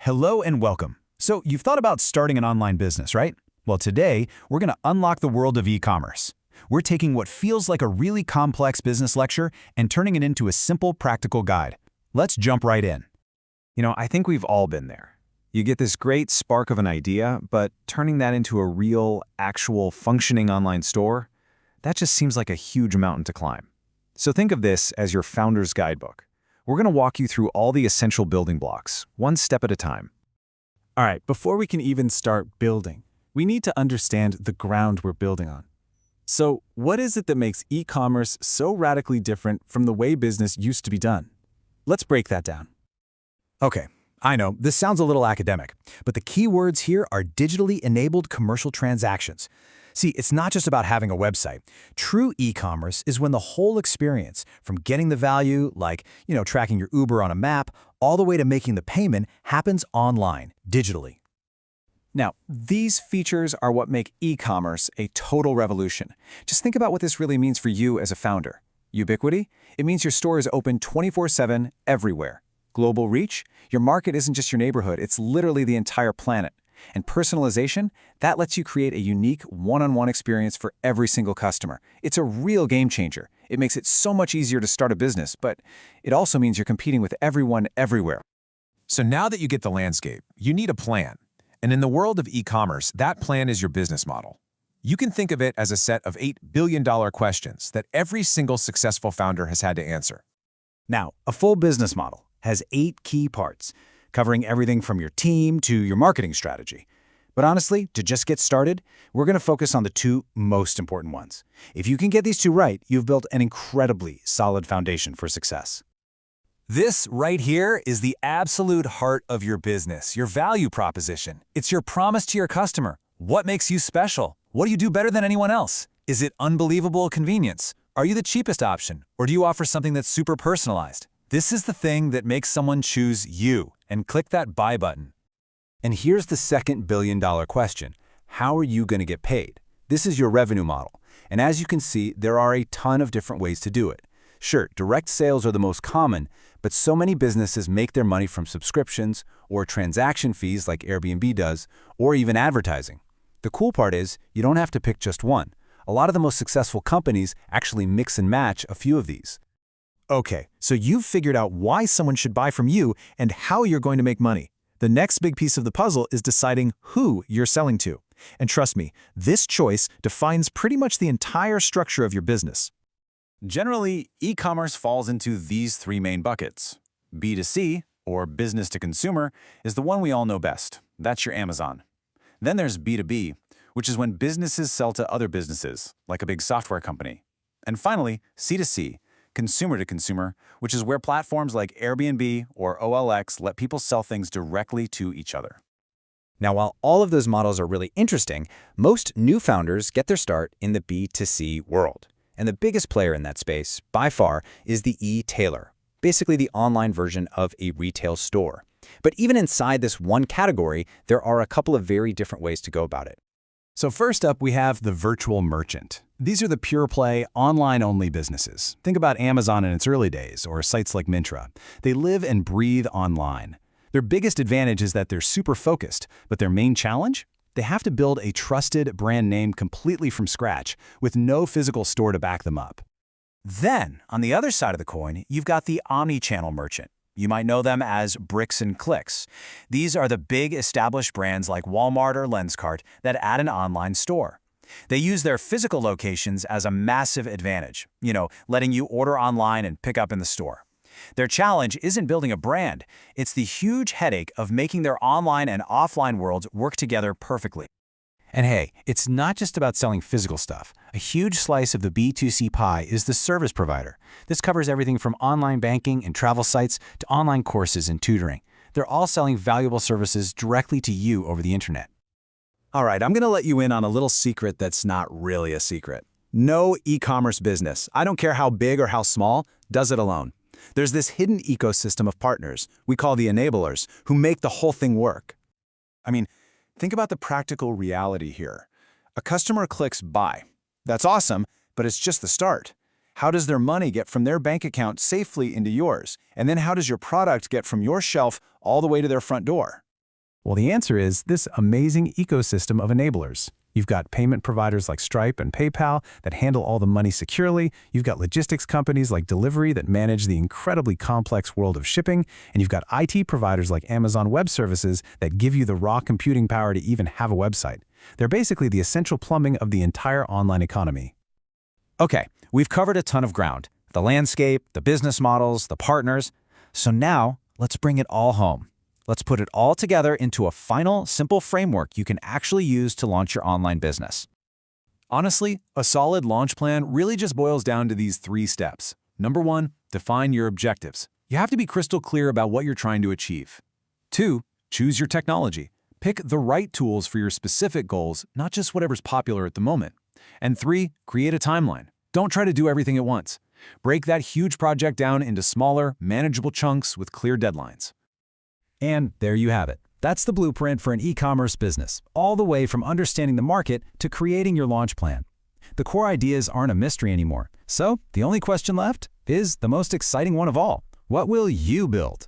Hello and welcome. So you've thought about starting an online business, right? Well, today, we're going to unlock the world of e-commerce. We're taking what feels like a really complex business lecture and turning it into a simple, practical guide. Let's jump right in. I think we've all been there. You get this great spark of an idea, but turning that into a real, actual, functioning online store, that just seems like a huge mountain to climb. So think of this as your founder's guidebook. We're going to walk you through all the essential building blocks, one step at a time. All right, before we can even start building, we need to understand the ground we're building on. So, what is it that makes e-commerce so radically different from the way business used to be done? Let's break that down. Okay, I know, this sounds a little academic, but the key words here are digitally enabled commercial transactions. See, it's not just about having a website. True e-commerce is when the whole experience, from getting the value, like, tracking your Uber on a map, all the way to making the payment, happens online, digitally. Now, these features are what make e-commerce a total revolution. Just think about what this really means for you as a founder. Ubiquity? It means your store is open 24/7 everywhere. Global reach? Your market isn't just your neighborhood, it's literally the entire planet. And personalization? That lets you create a unique one-on-one experience for every single customer. It's a real game changer. It makes it so much easier to start a business, but it also means you're competing with everyone everywhere. So now that you get the landscape, you need a plan. And in the world of e-commerce, that plan is your business model. You can think of it as a set of $8 billion questions that every single successful founder has had to answer. Now, a full business model has 8 key parts, covering everything from your team to your marketing strategy. But honestly, to just get started, we're going to focus on the 2 most important ones. If you can get these 2 right, you've built an incredibly solid foundation for success. This right here is the absolute heart of your business, your value proposition. It's your promise to your customer. What makes you special? What do you do better than anyone else? Is it unbelievable convenience? Are you the cheapest option? Or do you offer something that's super personalized? This is the thing that makes someone choose you, and click that buy button. And here's the second billion-dollar question. How are you going to get paid? This is your revenue model. And as you can see, there are a ton of different ways to do it. Sure, direct sales are the most common, but so many businesses make their money from subscriptions or transaction fees like Airbnb does, or even advertising. The cool part is you don't have to pick just one. A lot of the most successful companies actually mix and match a few of these. Okay, so you've figured out why someone should buy from you and how you're going to make money. The next big piece of the puzzle is deciding who you're selling to. And trust me, this choice defines pretty much the entire structure of your business. Generally, e-commerce falls into these 3 main buckets. B2C, or business to consumer, is the one we all know best. That's your Amazon. Then there's B2B, which is when businesses sell to other businesses, like a big software company. And finally, C2C, consumer to consumer, which is where platforms like Airbnb or OLX let people sell things directly to each other. Now, while all of those models are really interesting, most new founders get their start in the B2C world. And the biggest player in that space, by far, is the e-tailer, basically the online version of a retail store. But even inside this one category, there are a couple of very different ways to go about it. So first up, we have the virtual merchant. These are the pure-play, online-only businesses. Think about Amazon in its early days, or sites like Myntra. They live and breathe online. Their biggest advantage is that they're super focused, but their main challenge? They have to build a trusted brand name completely from scratch, with no physical store to back them up. Then, on the other side of the coin, you've got the omni-channel merchant. You might know them as bricks and clicks. These are the big established brands like Walmart or Lenskart that add an online store. They use their physical locations as a massive advantage, letting you order online and pick up in the store. Their challenge isn't building a brand, it's the huge headache of making their online and offline worlds work together perfectly. And hey, it's not just about selling physical stuff. A huge slice of the B2C pie is the service provider. This covers everything from online banking and travel sites to online courses and tutoring. They're all selling valuable services directly to you over the internet. All right, I'm going to let you in on a little secret that's not really a secret. No e-commerce business, I don't care how big or how small, does it alone. There's this hidden ecosystem of partners, we call the enablers, who make the whole thing work. I mean, think about the practical reality here. A customer clicks buy. That's awesome, but it's just the start. How does their money get from their bank account safely into yours? And then how does your product get from your shelf all the way to their front door? Well, the answer is this amazing ecosystem of enablers. You've got payment providers like Stripe and PayPal that handle all the money securely. You've got logistics companies like Delivery that manage the incredibly complex world of shipping. And you've got IT providers like Amazon Web Services that give you the raw computing power to even have a website. They're basically the essential plumbing of the entire online economy. Okay, we've covered a ton of ground. The landscape, the business models, the partners. So now, let's bring it all home. Let's put it all together into a final, simple framework you can actually use to launch your online business. Honestly, a solid launch plan really just boils down to these 3 steps. Number 1, define your objectives. You have to be crystal clear about what you're trying to achieve. 2, choose your technology. Pick the right tools for your specific goals, not just whatever's popular at the moment. And 3, create a timeline. Don't try to do everything at once. Break that huge project down into smaller, manageable chunks with clear deadlines. And there you have it. That's the blueprint for an e-commerce business, all the way from understanding the market to creating your launch plan. The core ideas aren't a mystery anymore. So the only question left is the most exciting one of all. What will you build?